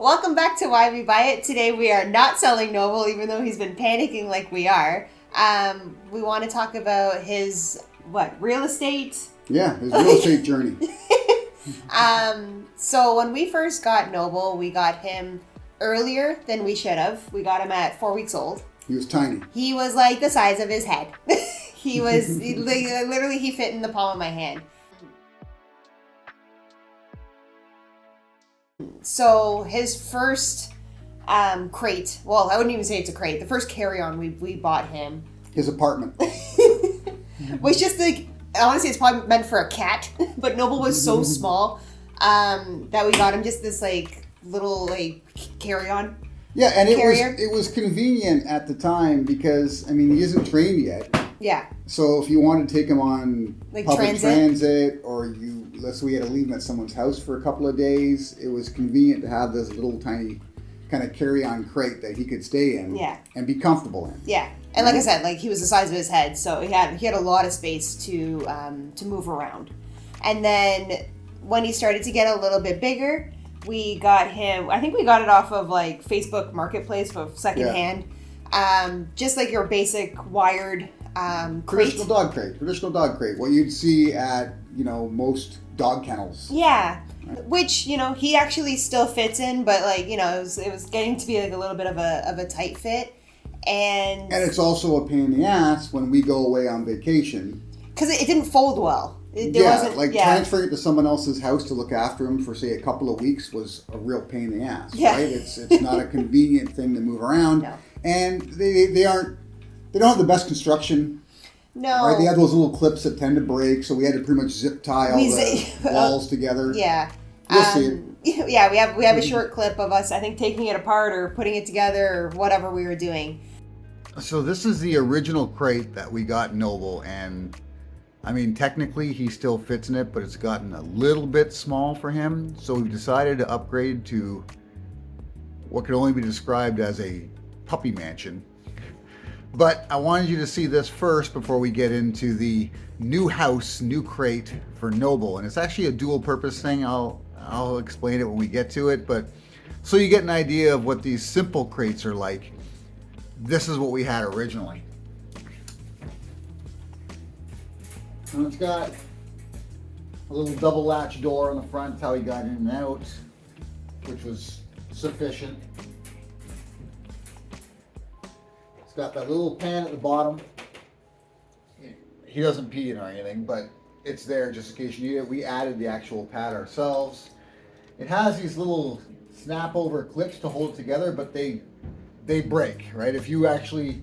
Welcome back to Why We Buy It. Today we are not selling Noble, even though he's been panicking like we are. We want to talk about his, real estate? Yeah, his real estate journey. So when we first got Noble, we got him earlier than we should have. We got him at 4 weeks old. He was tiny. He was like the size of his head. Literally he fit in the palm of my hand. So his first crate, well, I wouldn't even say it's a crate. The first carry-on we bought him. His apartment. Was just like, honestly, it's probably meant for a cat. But Noble was so small that we got him just this little carry-on. Yeah, and carrier. it was convenient at the time because, he isn't trained yet. Yeah. So if you wanted to take him on public transit or let's say we had to leave him at someone's house for a couple of days, it was convenient to have this little tiny kind of carry-on crate that he could stay in and be comfortable in. Yeah. And like I said, he was the size of his head, so he had a lot of space to move around. And then when he started to get a little bit bigger, we got him, I think we got it off of Facebook Marketplace of secondhand. Yeah. Just like your basic wired crate. Traditional dog crate. What you'd see at, most dog kennels. Yeah. Right. Which, he actually still fits in, but it was getting to be a little bit of a tight fit. And it's also a pain in the ass when we go away on vacation. Because it didn't fold well. Transferring it to someone else's house to look after him for, say, a couple of weeks was a real pain in the ass, right? It's not a convenient thing to move around. No. And they don't have the best construction. No. Right? They have those little clips that tend to break, so we had to pretty much zip tie all the walls together. Yeah. You'll see it. Yeah, we have a short clip of us, I think, taking it apart or putting it together or whatever we were doing. So this is the original crate that we got Noble, and technically he still fits in it, but it's gotten a little bit small for him. So we've decided to upgrade to what could only be described as a puppy mansion. But I wanted you to see this first before we get into the new house, new crate for Noble. And it's actually a dual purpose thing. I'll explain it when we get to it. But so you get an idea of what these simple crates are like. This is what we had originally. And it's got a little double latch door on the front. That's how he got in and out, which was sufficient. It's got that little pan at the bottom. He doesn't pee in or anything, but it's there just in case you need it. We added the actual pad ourselves. It has these little snap over clips to hold it together, but they break, right? If you actually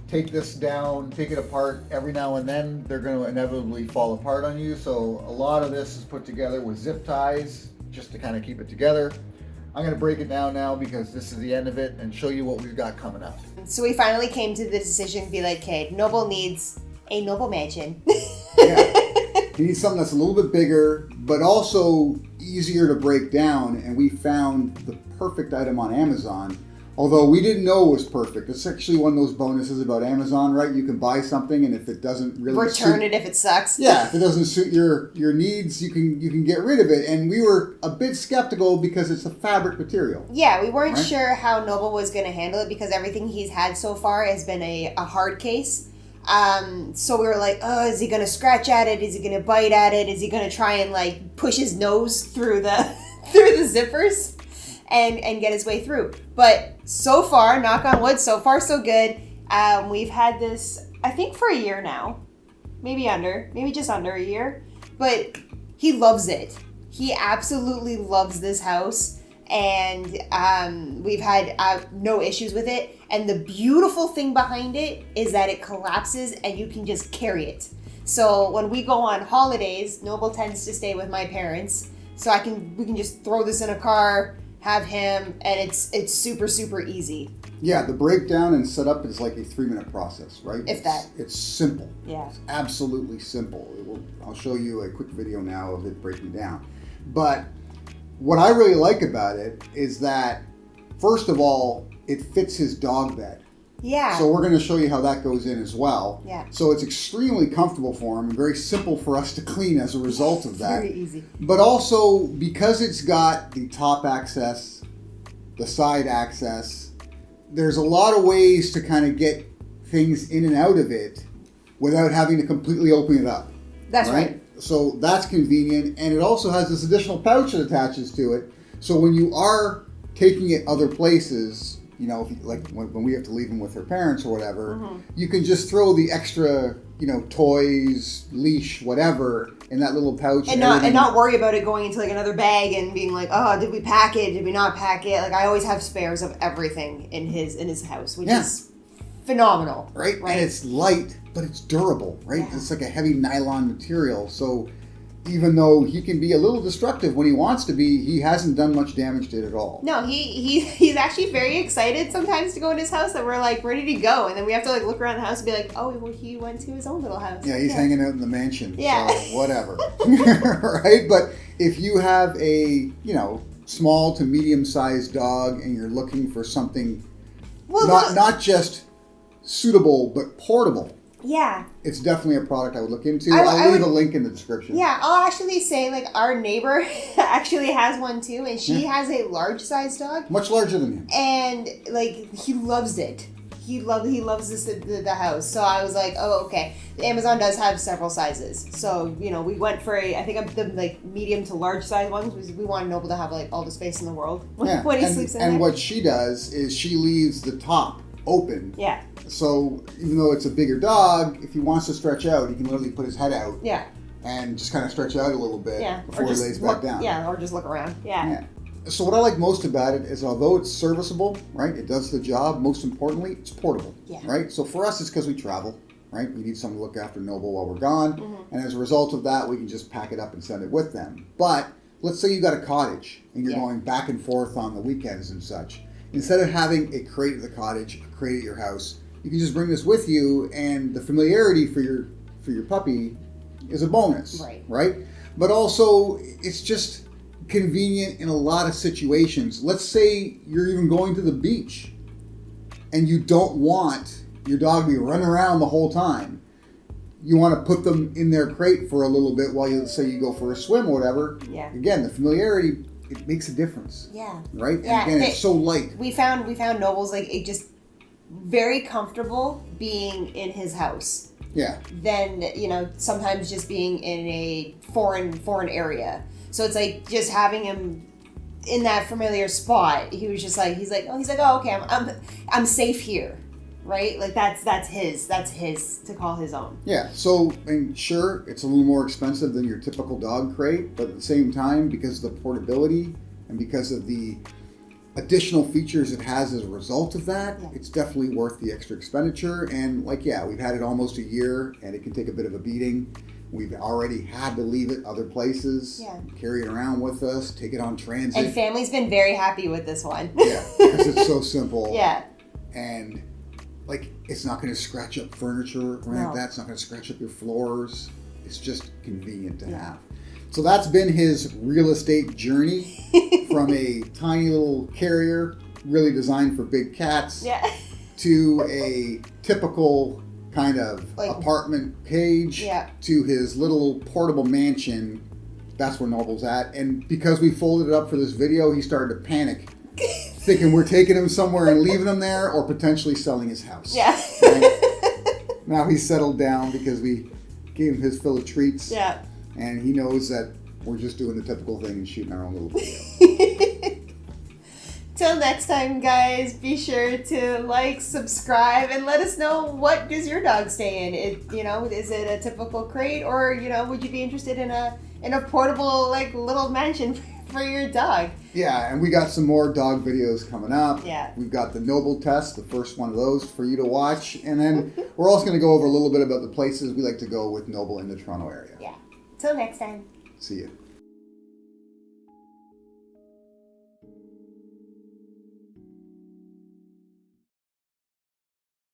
take this down, take it apart every now and then, they're going to inevitably fall apart on you. So a lot of this is put together with zip ties just to kind of keep it together. I'm going to break it down now because this is the end of it and show you what we've got coming up. So we finally came to the decision to be like, okay, Noble needs a Noble mansion. Yeah. He needs something that's a little bit bigger, but also easier to break down. And we found the perfect item on Amazon. Although we didn't know it was perfect. It's actually one of those bonuses about Amazon, right? You can buy something, and if it doesn't really return it if it sucks. Yeah, if it doesn't suit your needs, you can get rid of it. And we were a bit skeptical because it's a fabric material. Yeah, we weren't sure how Noble was going to handle it because everything he's had so far has been a hard case. So we were like, oh, is he going to scratch at it? Is he going to bite at it? Is he going to try and push his nose through the zippers? And get his way through. But so far, knock on wood, so far so good. We've had this, I think, for a year now. Maybe just under a year. But he loves it. He absolutely loves this house. And we've had no issues with it. And the beautiful thing behind it is that it collapses and you can just carry it. So when we go on holidays, Noble tends to stay with my parents. So we can just throw this in a car, have him, and it's super, super easy. Yeah, the breakdown and setup is like a 3-minute process, right? It's simple. Yeah. It's absolutely simple. I'll show you a quick video now of it breaking down. But what I really like about it is that, first of all, it fits his dog bed. Yeah. So we're going to show you how that goes in as well. Yeah. So it's extremely comfortable for him and very simple for us to clean as a result of that. Very easy. But also because it's got the top access the side access. There's a lot of ways to kind of get things in and out of it without having to completely open it up. That's right. So that's convenient, and it also has this additional pouch that attaches to it. So when you are taking it other places, you know, if you, like when we have to leave them with their parents or whatever, you can just throw the extra, you know, toys, leash, whatever, in that little pouch, and not worry about it going into like another bag and being like, oh, did we pack it? Did we not pack it? Like I always have spares of everything in his house, which is phenomenal. Right, and it's light, but it's durable. Right, Yeah. It's like a heavy nylon material, so even though he can be a little destructive when he wants to be, he hasn't done much damage to it at all. No, he's actually very excited sometimes to go in his house, and we're like, where did he go? And then we have to like look around the house and be like, oh, well, he went to his own little house. Yeah, he's hanging out in the mansion. Yeah. So whatever. Right? But if you have a, you know, small to medium-sized dog and you're looking for something not just suitable but portable, yeah, it's definitely a product I would look into. I I'll leave would- a link in the description. Yeah, I'll actually say like our neighbor actually has one too, and she has a large size dog, Much larger than him. and like he loves it. He loves this the house. So I was like, oh, okay. Amazon does have several sizes, so you know we went for I think the like medium to large size ones because we want Noble to have like all the space in the world when he sleeps in and there. what she does is she leaves the top open. Yeah. So even though it's a bigger dog, if he wants to stretch out, he can literally put his head out Yeah. and just kind of stretch out a little bit before he just lays look, back down. Yeah, or just look around. Yeah. Yeah. So what I like most about it is although it's serviceable, right, it does the job, most importantly, it's portable, Yeah. right? So for us, it's because we travel, right? We need someone to look after Noble while we're gone. And as a result of that, we can just pack it up and send it with them. But let's say you got a cottage and you're going back and forth on the weekends and such. Instead of having a crate at the cottage, a crate at your house, you can just bring this with you, and the familiarity for your puppy is a bonus, right? But also, it's just convenient in a lot of situations. Let's say you're even going to the beach, and you don't want your dog to be running around the whole time. You want to put them in their crate for a little bit while you say you go for a swim or whatever. Yeah. Again, the familiarity, it makes a difference. Yeah. Right? Yeah. And again, it's so light. We found Noble's like it just very comfortable being in his house. Yeah. Than, you know, sometimes just being in a foreign area. So it's like just having him in that familiar spot. He was just like he's like, oh, okay, I'm safe here. Right? Like that's his to call his own. Yeah. So, and sure, it's a little more expensive than your typical dog crate, but at the same time, because of the portability and because of the additional features it has as a result of that, it's definitely worth the extra expenditure. And like, we've had it almost a year, and it can take a bit of a beating. We've already had to leave it other places, carry it around with us, take it on transit. And family's been very happy with this one. Yeah, because it's so simple. Yeah. And like, it's not going to scratch up furniture or anything like that. It's not going to scratch up your floors. It's just convenient to have. So that's been his real estate journey from a tiny little carrier, really designed for big cats, to a typical kind of apartment cage, to his little portable mansion. That's where Noble's at. And because we folded it up for this video, he started to panic, thinking we're taking him somewhere and leaving him there, or potentially selling his house. Yeah. Right? Now he's settled down because we gave him his fill of treats. Yeah. And he knows that we're just doing the typical thing and shooting our own little video. Till next time, guys, be sure to like, subscribe, and let us know, what does your dog stay in? Is it a typical crate, or would you be interested in a portable like little mansion for your dog? Yeah, and we got some more dog videos coming up. Yeah. We've got the Noble test, the first one of those for you to watch, and then we're also going to go over a little bit about the places we like to go with Noble in the Toronto area. Yeah. Till next time. See you.